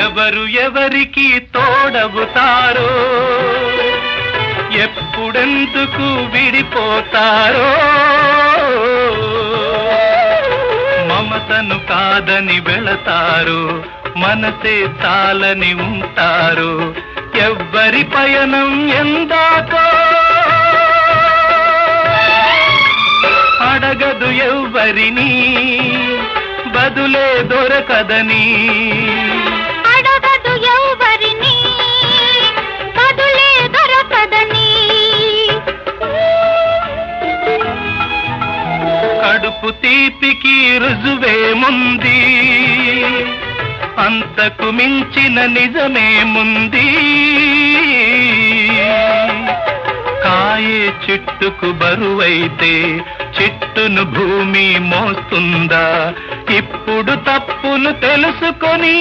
ఎవరు ఎవరికి తోడవుతారో, ఎప్పుడెందుకు విడిపోతారో, మమతను కాదని వెళతారు, మనసే చాలని ఉంటారు. ఎవ్వరి పయనం ఎందాకో అడగదు ఎవ్వరిని, బదులే దొరకదని. అడగదు ఎవ్వరిని, బదులే దొరకదని. కడుపు తీపికి రుజువేముంది, అంతకు మించిన నిజమేముంది. కాయే చెట్టుకు బరువైతే చెట్టును భూమి మోస్తుందా? ఇప్పుడు తప్పును తెలుసుకొని